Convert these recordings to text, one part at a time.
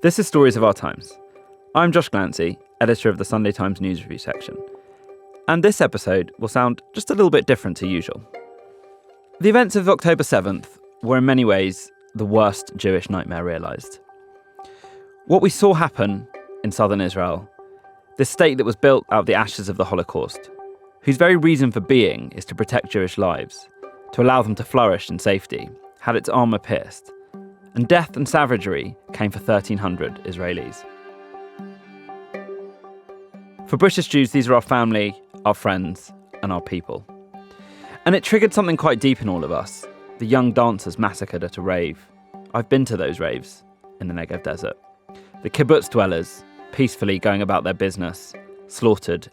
This is Stories of Our Times. I'm Josh Glancy, editor of the Sunday Times News Review section. And this episode will sound just a little bit different to usual. The events of October 7th were in many ways the worst Jewish nightmare realised. What we saw happen in southern Israel, this state that was built out of the ashes of the Holocaust, whose very reason for being is to protect Jewish lives, to allow them to flourish in safety, had its armour pierced. And death and savagery came for 1,300 Israelis. For British Jews, these are our family, our friends, and our people. And it triggered something quite deep in all of us. The young dancers massacred at a rave. I've been to those raves in the Negev desert. The kibbutz dwellers, peacefully going about their business, slaughtered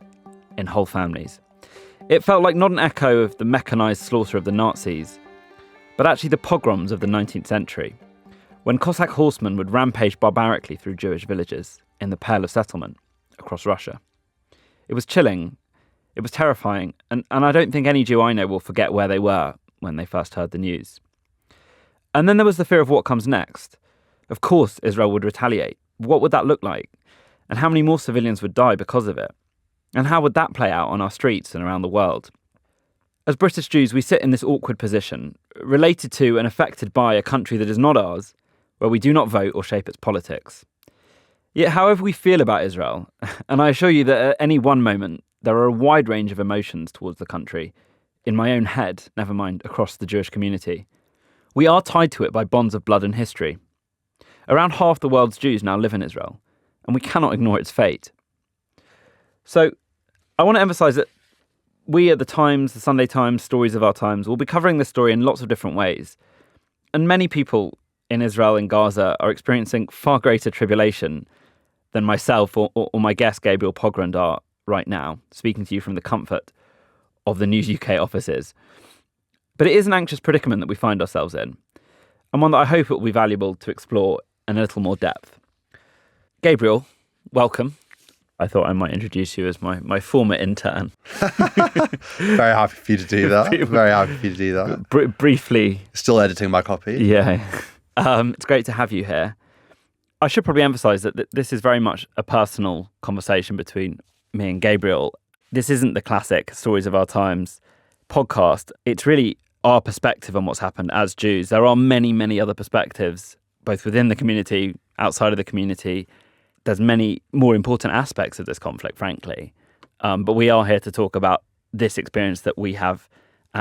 in whole families. It felt like not an echo of the mechanised slaughter of the Nazis, but actually the pogroms of the 19th century, when Cossack horsemen would rampage barbarically through Jewish villages in the Pale of Settlement across Russia. It was chilling, it was terrifying, and I don't think any Jew I know will forget where they were when they first heard the news. And then there was the fear of what comes next. Of course Israel would retaliate. What would that look like? And how many more civilians would die because of it? And how would that play out on our streets and around the world? As British Jews, we sit in this awkward position, related to and affected by a country that is not ours, where we do not vote or shape its politics. Yet however we feel about Israel, and I assure you that at any one moment, there are a wide range of emotions towards the country, in my own head, never mind across the Jewish community, we are tied to it by bonds of blood and history. Around half the world's Jews now live in Israel, and we cannot ignore its fate. So I want to emphasise that we at the Times, the Sunday Times, Stories of Our Times, will be covering this story in lots of different ways. And many people in Israel and Gaza are experiencing far greater tribulation than myself or my guest Gabriel Pogrund are right now, speaking to you from the comfort of the News UK offices. But it is an anxious predicament that we find ourselves in, and one that I hope it will be valuable to explore in a little more depth. Gabriel, welcome. I thought I might introduce you as my former intern. Very happy for you to do that. Very happy for you to do that. Briefly. Still editing my copy. Yeah. It's great to have you here. I should probably emphasise that this is very much a personal conversation between me and Gabriel. This isn't the classic Stories of Our Times podcast. It's really our perspective on what's happened as Jews. There are many, many other perspectives, both within the community, outside of the community. There's many more important aspects of this conflict, frankly. But we are here to talk about this experience that we have,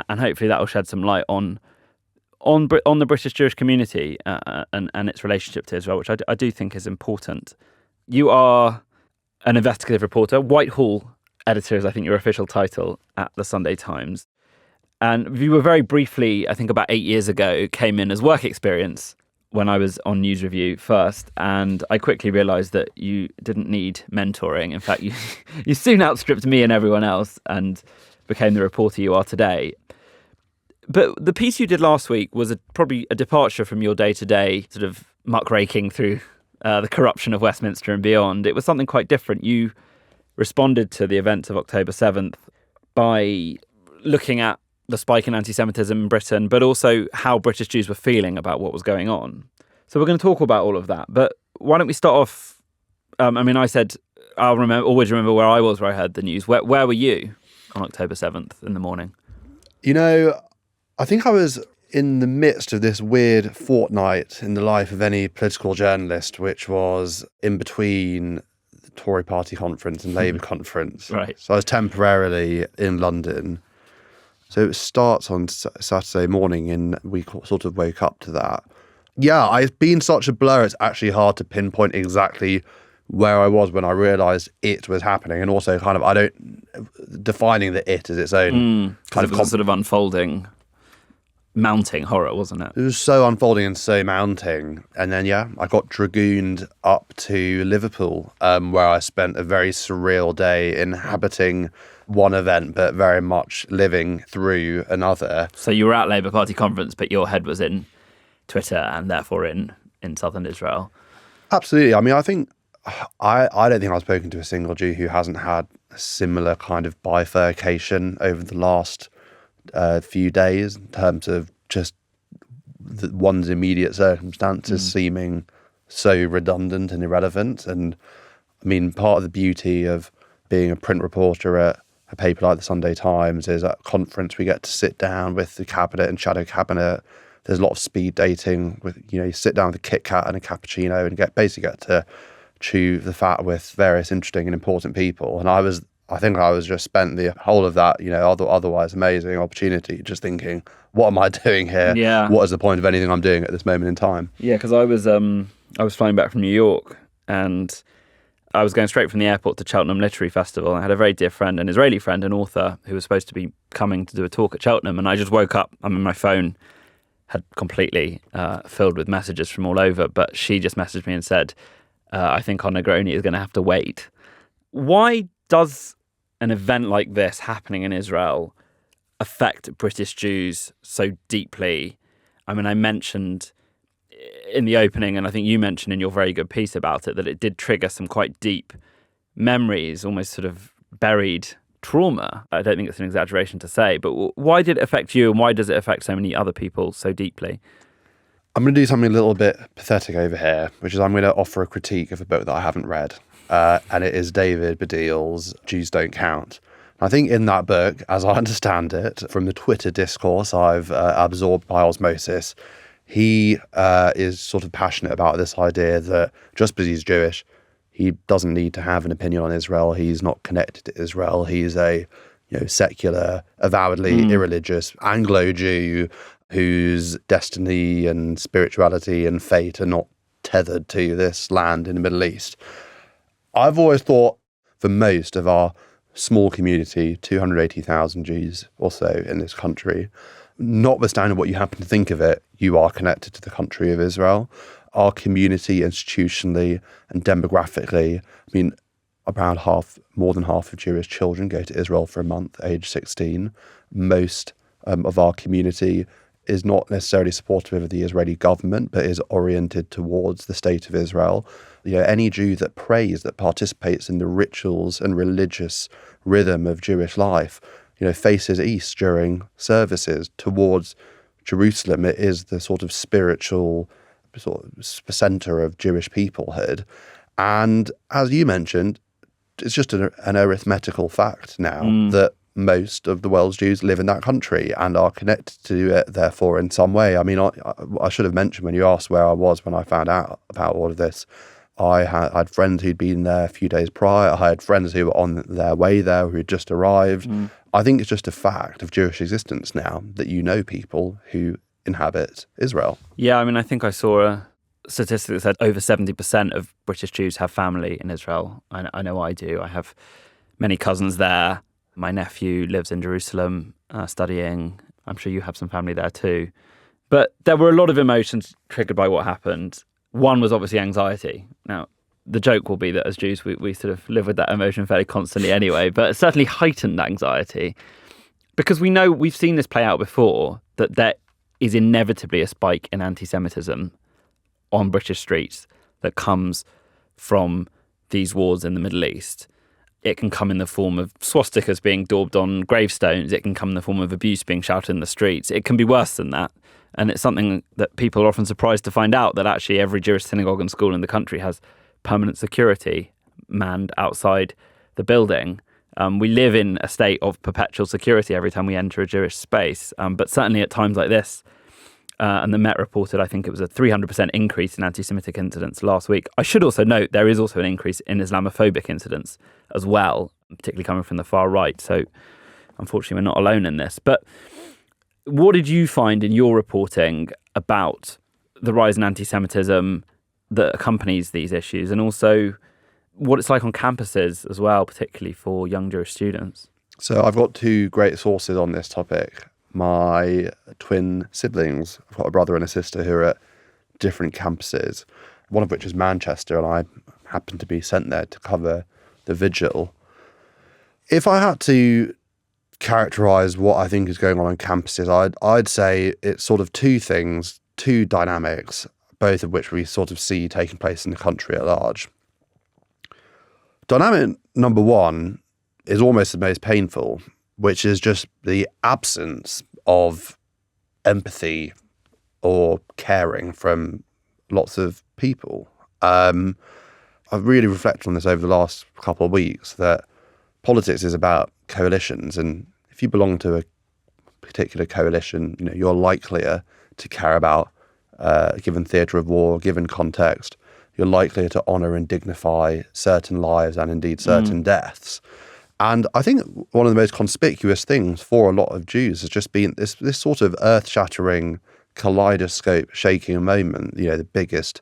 and hopefully that will shed some light on the British Jewish community and its relationship to Israel, which I do think is important. You are an investigative reporter, Whitehall editor is I think your official title at the Sunday Times. And you were very briefly, I think about 8 years ago, came in as work experience when I was on News Review first, and I quickly realised that you didn't need mentoring. In fact, you soon outstripped me and everyone else and became the reporter you are today. But the piece you did last week was probably a departure from your day-to-day sort of muckraking through the corruption of Westminster and beyond. It was something quite different. You responded to the events of October 7th by looking at the spike in anti-Semitism in Britain, but also how British Jews were feeling about what was going on. So we're going to talk about all of that. But why don't we start off? I said I'll always remember where I was where I heard the news. Where were you on October 7th in the morning? You know, I think I was in the midst of this weird fortnight in the life of any political journalist, which was in between the Tory party conference and Labour conference. Right. So I was temporarily in London. So it starts on Saturday morning and we sort of woke up to that. Yeah, I've been such a blur, it's actually hard to pinpoint exactly where I was when I realised it was happening. And also kind of, defining the it as its own kind of sort of unfolding, mounting horror, wasn't it? It was so unfolding and so mounting. And then, I got dragooned up to Liverpool, where I spent a very surreal day inhabiting one event, but very much living through another. So you were at Labour Party conference, but your head was in Twitter and therefore in southern Israel. Absolutely. I mean, I think I don't think I've spoken to a single Jew who hasn't had a similar kind of bifurcation over the last few days in terms of just one's immediate circumstances seeming so redundant and irrelevant. And I mean, part of the beauty of being a print reporter at a paper like the Sunday Times is at a conference we get to sit down with the cabinet and shadow cabinet. There's a lot of speed dating with, you sit down with a Kit Kat and a cappuccino and get to chew the fat with various interesting and important people. And I think I was just spent the whole of that, otherwise amazing opportunity just thinking, what am I doing here? Yeah. What is the point of anything I'm doing at this moment in time? Yeah, because I was flying back from New York, and I was going straight from the airport to Cheltenham Literary Festival. I had a very dear friend, an Israeli friend, an author, who was supposed to be coming to do a talk at Cheltenham, and I just woke up. My phone had completely filled with messages from all over, but she just messaged me and said, I think our Negroni is going to have to wait. Why does an event like this happening in Israel affect British Jews so deeply? I mean, I mentioned in the opening, and I think you mentioned in your very good piece about it, that it did trigger some quite deep memories, almost sort of buried trauma. I don't think it's an exaggeration to say, but why did it affect you, and why does it affect so many other people so deeply? I'm going to do something a little bit pathetic over here, which is I'm going to offer a critique of a book that I haven't read, and it is David Baddiel's Jews Don't Count. I think in that book, as I understand it, from the Twitter discourse I've absorbed by osmosis, he is sort of passionate about this idea that just because he's Jewish, he doesn't need to have an opinion on Israel. He's not connected to Israel. He's a secular, avowedly irreligious Anglo-Jew whose destiny and spirituality and fate are not tethered to this land in the Middle East. I've always thought for most of our small community, 280,000 Jews or so in this country, notwithstanding what you happen to think of it, you are connected to the country of Israel. Our community, institutionally and demographically, I mean, more than half of Jewish children go to Israel for a month, age 16. Most of our community is not necessarily supportive of the Israeli government, but is oriented towards the state of Israel. Any Jew that prays, that participates in the rituals and religious rhythm of Jewish life, faces east during services towards Jerusalem. It is the sort of spiritual center of Jewish peoplehood. And as you mentioned, it's just an arithmetical fact now that most of the world's Jews live in that country and are connected to it, therefore, in some way. I mean, I should have mentioned when you asked where I was when I found out about all of this, I had friends who'd been there a few days prior. I had friends who were on their way there who had just arrived. I think it's just a fact of Jewish existence now that people who inhabit Israel. Yeah, I mean, I think I saw a statistic that said over 70% of British Jews have family in Israel. I know I do. I have many cousins there. My nephew lives in Jerusalem studying. I'm sure you have some family there too. But there were a lot of emotions triggered by what happened. One was obviously anxiety. Now, the joke will be that as Jews, we sort of live with that emotion fairly constantly anyway, but it certainly heightened anxiety because we've seen this play out before, that there is inevitably a spike in anti-Semitism on British streets that comes from these wars in the Middle East. It can come in the form of swastikas being daubed on gravestones. It can come in the form of abuse being shouted in the streets. It can be worse than that. And it's something that people are often surprised to find out, that actually every Jewish synagogue and school in the country has permanent security manned outside the building. We live in a state of perpetual security every time we enter a Jewish space. But certainly at times like this, and the Met reported, I think it was a 300% increase in anti-Semitic incidents last week. I should also note there is also an increase in Islamophobic incidents as well, particularly coming from the far right. So unfortunately, we're not alone in this. But what did you find in your reporting about the rise in anti-Semitism that accompanies these issues, and also what it's like on campuses as well, particularly for young Jewish students? So I've got two great sources on this topic. My twin siblings, I've got a brother and a sister who are at different campuses, one of which is Manchester, and I happened to be sent there to cover the vigil. If I had to characterise what I think is going on campuses, I'd say it's sort of two things, two dynamics, both of which we sort of see taking place in the country at large. Dynamic number one is almost the most painful, which is just the absence of empathy or caring from lots of people. I've really reflected on this over the last couple of weeks, that politics is about coalitions, and if you belong to a particular coalition, you're likelier to care about a given theatre of war, given context. You're likelier to honour and dignify certain lives and indeed certain deaths. And I think one of the most conspicuous things for a lot of Jews has just been this sort of earth-shattering, kaleidoscope-shaking moment, the biggest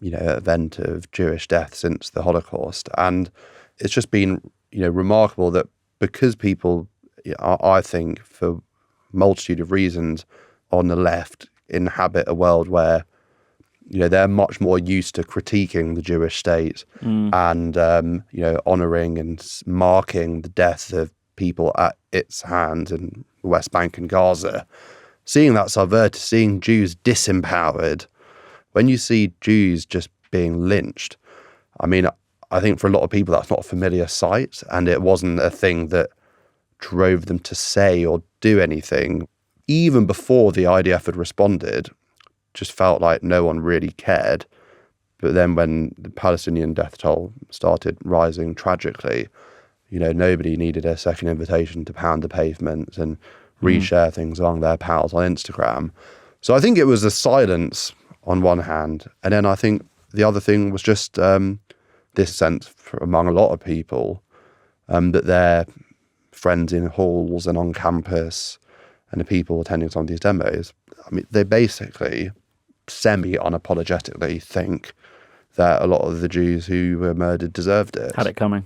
event of Jewish death since the Holocaust. And it's just been remarkable that because people, I think, for multitude of reasons on the left, inhabit a world where they're much more used to critiquing the Jewish state and honouring and marking the deaths of people at its hands in the West Bank and Gaza. Seeing that subverted, seeing Jews disempowered, when you see Jews just being lynched, I think for a lot of people that's not a familiar sight, and it wasn't a thing that drove them to say or do anything. Even before the IDF had responded, just felt like no one really cared. But then when the Palestinian death toll started rising tragically, nobody needed a second invitation to pound the pavement and reshare things among their pals on Instagram. So I think it was the silence on one hand. And then I think the other thing was just this sense among a lot of people that their friends in halls and on campus and the people attending some of these demos, they basically semi-unapologetically think that a lot of the Jews who were murdered deserved it. Had it coming.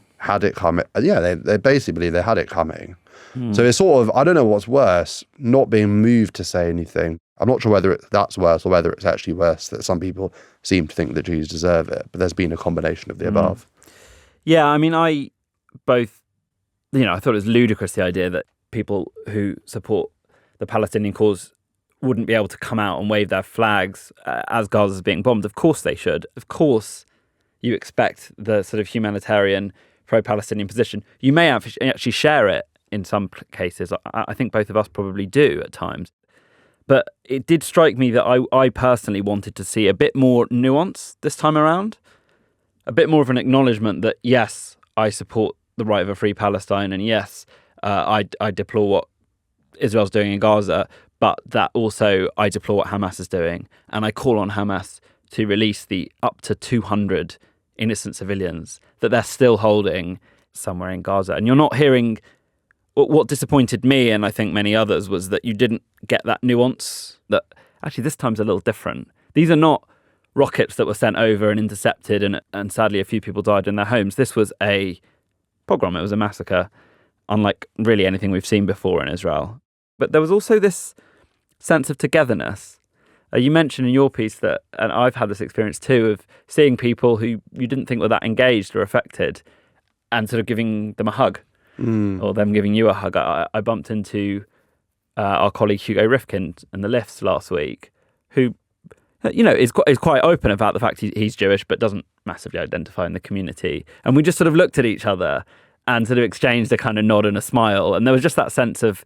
Yeah, they basically, they had it coming. So it's sort of, I don't know what's worse, not being moved to say anything. I'm not sure whether that's worse or whether it's actually worse that some people seem to think that Jews deserve it, but there's been a combination of the above. Yeah, I both, I thought it was ludicrous, the idea that people who support the Palestinian cause wouldn't be able to come out and wave their flags as Gaza's being bombed. Of course they should. Of course you expect the sort of humanitarian pro-Palestinian position. You may actually share it in some cases. I think both of us probably do at times. But it did strike me that I personally wanted to see a bit more nuance this time around. A bit more of an acknowledgement that, yes, I support the right of a free Palestine, and yes, I deplore what Israel's doing in Gaza, but that also I deplore what Hamas is doing. And I call on Hamas to release the up to 200 innocent civilians that they're still holding somewhere in Gaza. And you're not hearing... What disappointed me, and I think many others, was that you didn't get that nuance, that actually this time's a little different. These are not rockets that were sent over and intercepted, and sadly a few people died in their homes. This was a pogrom, it was a massacre, unlike really anything we've seen before in Israel. But there was also this sense of togetherness. You mentioned in your piece that, and I've had this experience too, of seeing people who you didn't think were that engaged or affected and sort of giving them a hug. Or them giving you a hug. I bumped into our colleague Hugo Rifkin in the lifts last week, who, is quite open about the fact he's Jewish, but doesn't massively identify in the community. And we just sort of looked at each other and sort of exchanged a kind of nod and a smile. And there was just that sense of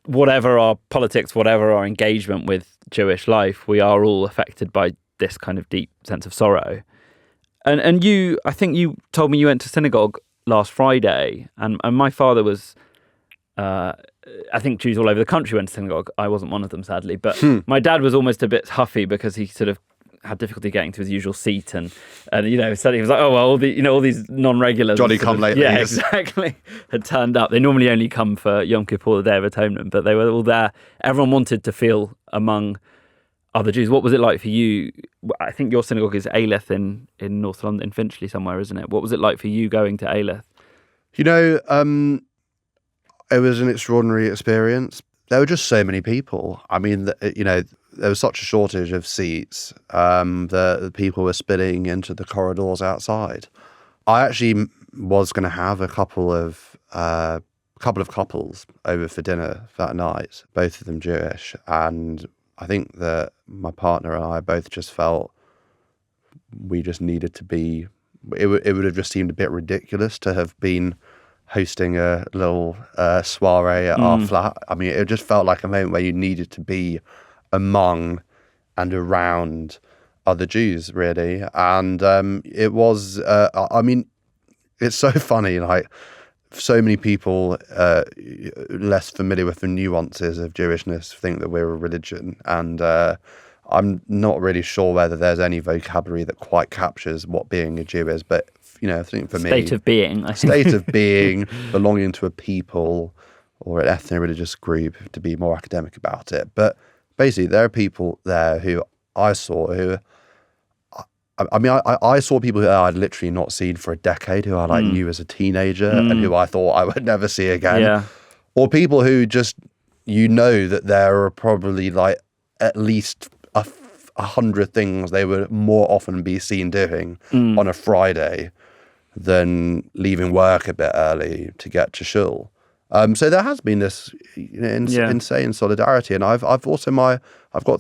whatever our politics, whatever our engagement with Jewish life, we are all affected by this kind of deep sense of sorrow. And you, I think you told me you went to synagogue last Friday, and my father was, I think Jews all over the country went to synagogue. I wasn't one of them, sadly, but my dad was almost a bit huffy because he sort of had difficulty getting to his usual seat, and suddenly he was like, oh well, all these non-regulars, Johnny come lately, yeah, exactly, had turned up. They normally only come for Yom Kippur, the Day of Atonement, but they were all there. Everyone wanted to feel among other Jews. What was it like for you? I think your synagogue is Aleph in North London, Finchley somewhere, isn't it? What was it like for you going to Aleph? It was an extraordinary experience. There were just so many people. There was such a shortage of seats. The people were spilling into the corridors outside. I actually was going to have a couple of couples over for dinner that night, both of them Jewish, and I think that my partner and I both just felt we just needed to be... It would have just seemed a bit ridiculous to have been hosting a little soiree at our flat. It just felt like a moment where you needed to be among and around other Jews, really. And it was, I mean, it's so funny, like, so many people less familiar with the nuances of Jewishness think that we're a religion. And I'm not really sure whether there's any vocabulary that quite captures what being a Jew is. But, I think for me... State of being, I think. State of being, belonging to a people or an ethno-religious group, to be more academic about it. But basically, there are people there who I saw who... I saw people who I'd literally not seen for a decade, who I knew as a teenager and who I thought I would never see again. Yeah. Or people who just, that there are probably like at least 100 things they would more often be seen doing on a Friday than leaving work a bit early to get to shul. So there has been this insane solidarity, and I've got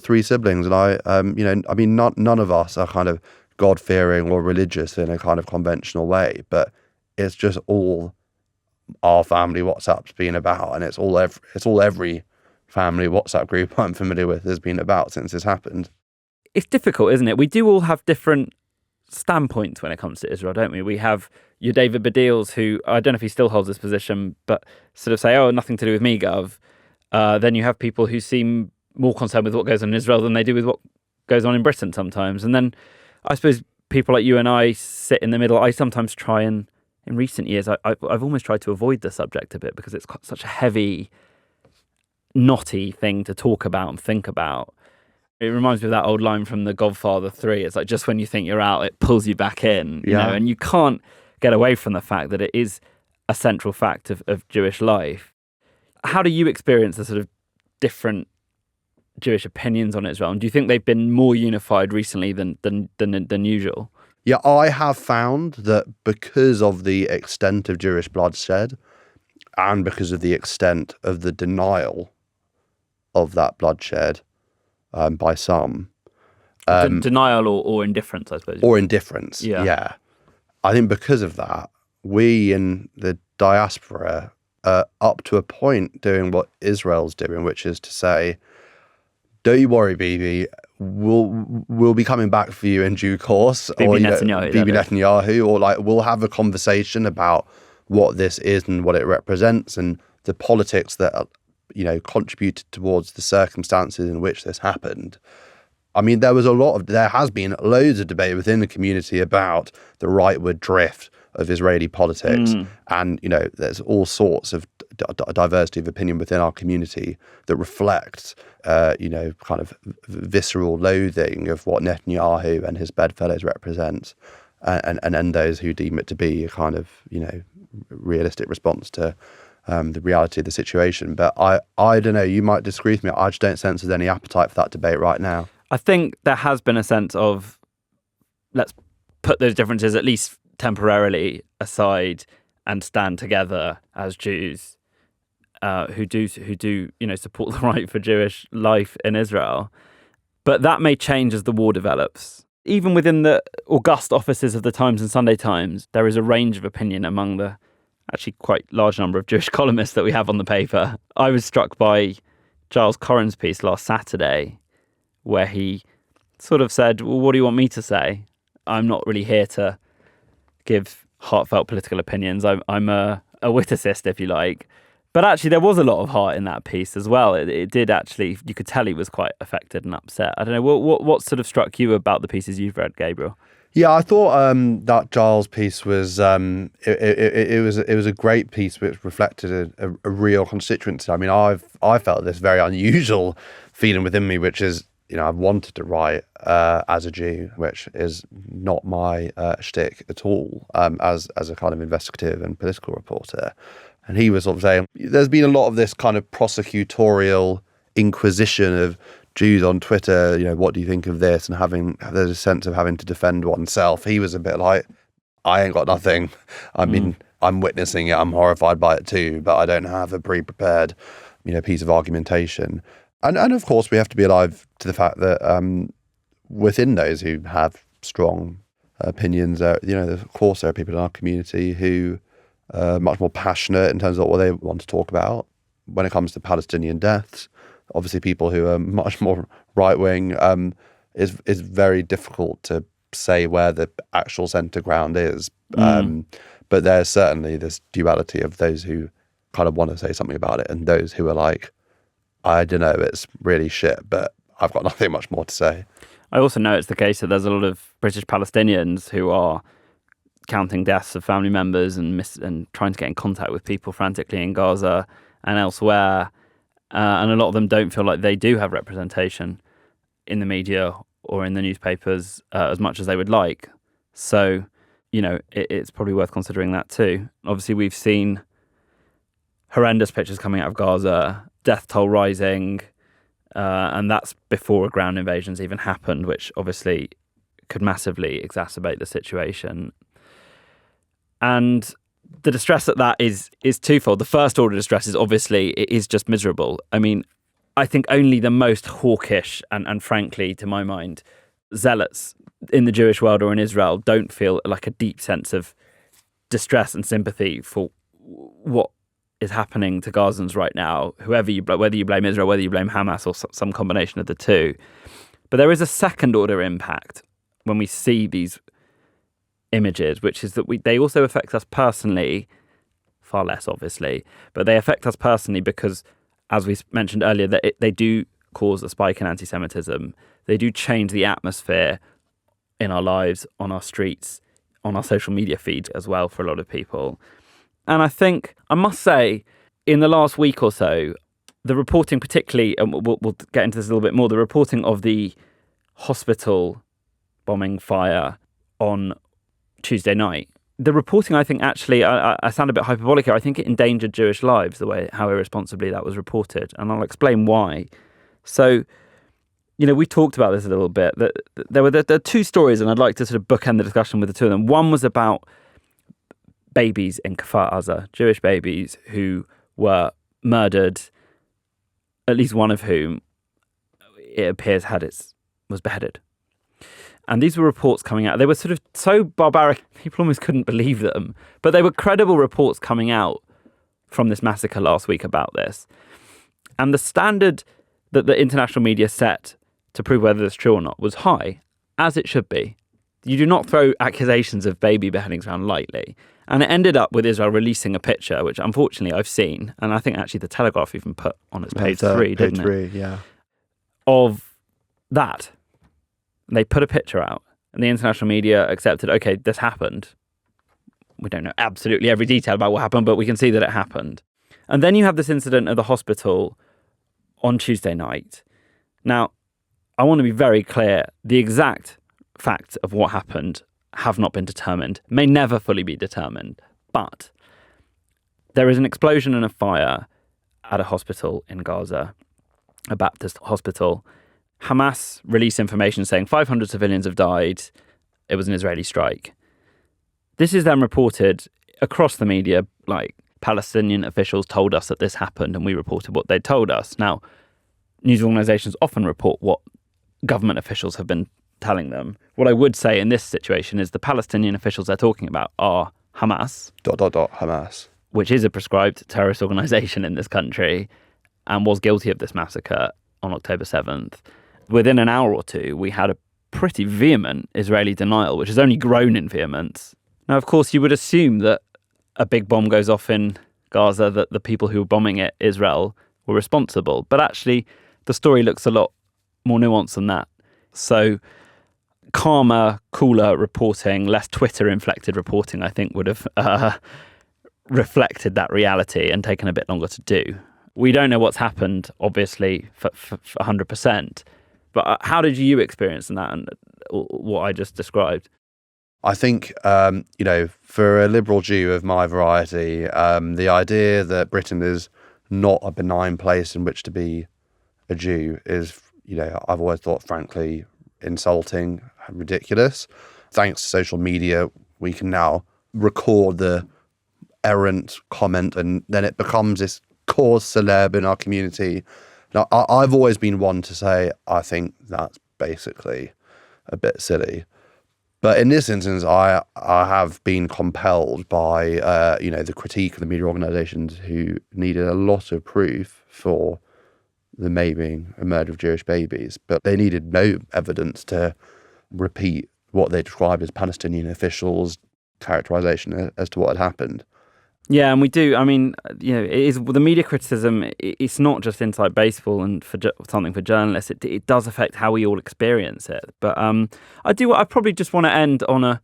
3 siblings, and none of us are kind of God-fearing or religious in a kind of conventional way, but it's just all our family WhatsApp's been about, and it's all every family WhatsApp group I'm familiar with has been about since this happened. It's difficult, isn't it? We do all have different standpoints when it comes to Israel, don't we? We have your David Baddiels, who, I don't know if he still holds this position, but sort of say, oh, nothing to do with me, Gov. Then you have people who seem more concerned with what goes on in Israel than they do with what goes on in Britain sometimes. And then I suppose people like you and I sit in the middle. I sometimes try and, in recent years, I've almost tried to avoid the subject a bit because it's such a heavy, knotty thing to talk about and think about. It reminds me of that old line from The Godfather 3. It's like, just when you think you're out, it pulls you back in, you know, and you can't get away from the fact that it is a central fact of Jewish life. How do you experience the sort of different Jewish opinions on Israel? And do you think they've been more unified recently than usual? Yeah, I have found that because of the extent of Jewish bloodshed and because of the extent of the denial of that bloodshed by some. Denial or indifference, I suppose. Or indifference, yeah. I think because of that, we in the diaspora are up to a point doing what Israel's doing, which is to say, don't you worry, Bibi, we'll be coming back for you in due course. Bibi Netanyahu, or like we'll have a conversation about what this is and what it represents and the politics that contributed towards the circumstances in which this happened. I mean, there has been loads of debate within the community about the rightward drift of Israeli politics. And, there's all sorts of diversity of opinion within our community that reflects, kind of visceral loathing of what Netanyahu and his bedfellows represent, and those who deem it to be a kind of, realistic response to the reality of the situation. But I don't know, you might disagree with me. I just don't sense there's any appetite for that debate right now. I think there has been a sense of, let's put those differences at least temporarily aside and stand together as Jews who do support the right for Jewish life in Israel. But that may change as the war develops. Even within the august offices of the Times and Sunday Times, there is a range of opinion among the actually quite large number of Jewish columnists that we have on the paper. I was struck by Giles Coren's piece last Saturday, where he sort of said, well, what do you want me to say? I'm not really here to give heartfelt political opinions. I'm a witticist, if you like. But actually, there was a lot of heart in that piece as well. It did actually, you could tell he was quite affected and upset. I don't know, what sort of struck you about the pieces you've read, Gabriel? Yeah, I thought that Giles piece was it was a great piece which reflected a real constituency. I mean, I felt this very unusual feeling within me, which is, I've wanted to write as a Jew, which is not my shtick at all, as a kind of investigative and political reporter. And he was sort of saying, there's been a lot of this kind of prosecutorial inquisition of Jews on Twitter, what do you think of this? And there's a sense of having to defend oneself. He was a bit like, I ain't got nothing. I mean, I'm witnessing it. I'm horrified by it too, but I don't have a pre-prepared, piece of argumentation. And of course, we have to be alive to the fact that within those who have strong opinions, of course, there are people in our community who are much more passionate in terms of what they want to talk about when it comes to Palestinian deaths. Obviously, people who are much more right-wing, is very difficult to say where the actual centre ground is. But there's certainly this duality of those who kind of want to say something about it and those who are like, I don't know, it's really shit, but I've got nothing much more to say. I also know it's the case that there's a lot of British Palestinians who are counting deaths of family members and trying to get in contact with people frantically in Gaza and elsewhere. And a lot of them don't feel like they do have representation in the media or in the newspapers as much as they would like. So, it's probably worth considering that too. Obviously, we've seen horrendous pictures coming out of Gaza, death toll rising, and that's before ground invasions even happened, which obviously could massively exacerbate the situation. And the distress at that is twofold. The first order distress is obviously it is just miserable. I mean, I think only the most hawkish and frankly, to my mind, zealots in the Jewish world or in Israel don't feel like a deep sense of distress and sympathy for what is happening to Gazans right now, whether you blame Israel, whether you blame Hamas or some combination of the two. But there is a second order impact when we see these images, which is that they also affect us personally, far less obviously, but they affect us personally because, as we mentioned earlier, that they do cause a spike in anti-Semitism. They do change the atmosphere in our lives, on our streets, on our social media feeds as well for a lot of people. And I think, I must say, in the last week or so, the reporting particularly, and we'll get into this a little bit more, the reporting of the hospital bombing fire on Tuesday night, the reporting, I think, actually, I sound a bit hyperbolic here, I think it endangered Jewish lives, how irresponsibly that was reported. And I'll explain why. So, we talked about this a little bit. There are two stories, and I'd like to sort of bookend the discussion with the two of them. One was about babies in Kfar Aza, Jewish babies who were murdered, at least one of whom, it appears, was beheaded. And these were reports coming out. They were sort of so barbaric, people almost couldn't believe them. But they were credible reports coming out from this massacre last week about this. And the standard that the international media set to prove whether it's true or not was high, as it should be. You do not throw accusations of baby beheadings around lightly. And it ended up with Israel releasing a picture, which unfortunately I've seen, and I think actually the Telegraph even put on its page 3, didn't it? Page 3, yeah. Of that. They put a picture out, and the international media accepted, okay, this happened. We don't know absolutely every detail about what happened, but we can see that it happened. And then you have this incident at the hospital on Tuesday night. Now, I want to be very clear. The exact facts of what happened have not been determined, may never fully be determined. But there is an explosion and a fire at a hospital in Gaza, a Baptist hospital. Hamas released information saying 500 civilians have died. It was an Israeli strike. This is then reported across the media, like Palestinian officials told us that this happened and we reported what they told us. Now, news organizations often report what government officials have been telling them. What I would say in this situation is the Palestinian officials they're talking about are Hamas. Hamas. Which is a prescribed terrorist organization in this country and was guilty of this massacre on October 7th. Within an hour or two, we had a pretty vehement Israeli denial, which has only grown in vehemence. Now, of course, you would assume that a big bomb goes off in Gaza, that the people who were bombing it, Israel, were responsible. But actually, the story looks a lot more nuanced than that. So calmer, cooler reporting, less Twitter-inflected reporting, I think, would have reflected that reality and taken a bit longer to do. We don't know what's happened, obviously, for 100%. But how did you experience that and what I just described? I think, for a liberal Jew of my variety, the idea that Britain is not a benign place in which to be a Jew is, I've always thought, frankly, insulting and ridiculous. Thanks to social media, we can now record the errant comment and then it becomes this cause celeb in our community. Now, I've always been one to say, I think that's basically a bit silly. But in this instance, I have been compelled by, the critique of the media organisations who needed a lot of proof for the maiming and murder of Jewish babies, but they needed no evidence to repeat what they described as Palestinian officials' characterization as to what had happened. Yeah, and we do. I mean, it is the media criticism. It's not just inside baseball and something for journalists. It does affect how we all experience it. But I probably just want to end on a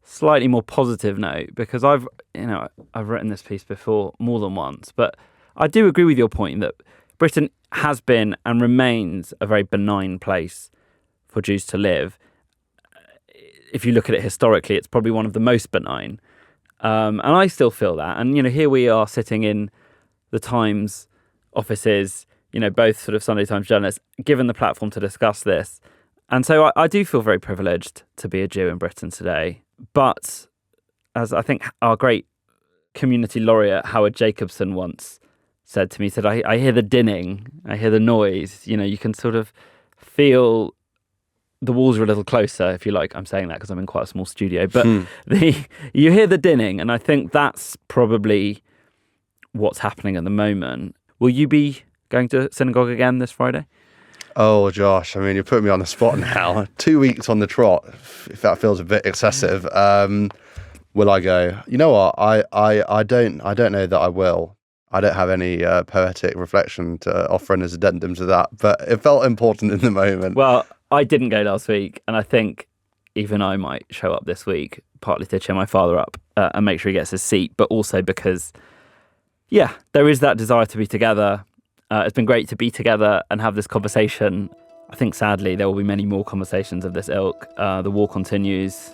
slightly more positive note, because I've written this piece before more than once. But I do agree with your point that Britain has been and remains a very benign place for Jews to live. If you look at it historically, it's probably one of the most benign. And I still feel that. And, here we are sitting in the Times offices, both sort of Sunday Times journalists, given the platform to discuss this. And so I do feel very privileged to be a Jew in Britain today. But as I think our great community laureate, Howard Jacobson, once said to me, I hear the dinning, I hear the noise. You can sort of feel the walls are a little closer, if you like. I'm saying that because I'm in quite a small studio, but you hear the dinning, and I think that's probably what's happening at the moment. Will you be going to synagogue again this Friday? Oh, Josh, I mean, you're putting me on the spot now. 2 weeks on the trot, if that feels a bit excessive. Will I go? You know what? I don't know that I will. I don't have any poetic reflection to offer as addendum to that, but it felt important in the moment. Well, I didn't go last week, and I think even I might show up this week, partly to cheer my father up and make sure he gets his seat, but also because, there is that desire to be together. It's been great to be together and have this conversation. I think, sadly, there will be many more conversations of this ilk. The war continues,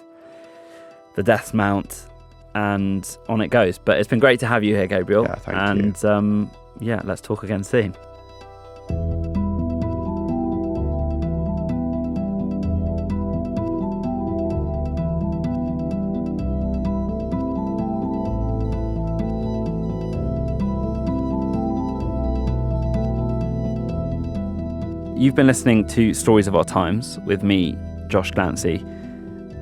the deaths mount, and on it goes. But it's been great to have you here, Gabriel. Yeah, thank you. And let's talk again soon. You've been listening to Stories of Our Times with me, Josh Glancy,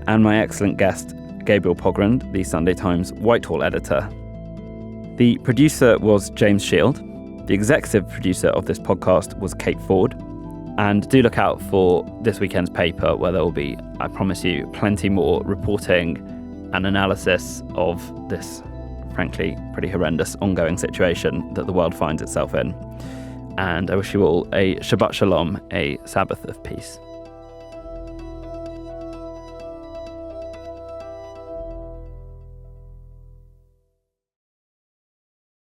and my excellent guest, Gabriel Pogrund, the Sunday Times Whitehall editor. The producer was James Shield. The executive producer of this podcast was Kate Ford. And do look out for this weekend's paper, where there will be, I promise you, plenty more reporting and analysis of this, frankly, pretty horrendous ongoing situation that the world finds itself in. And I wish you all a Shabbat Shalom, a Sabbath of peace.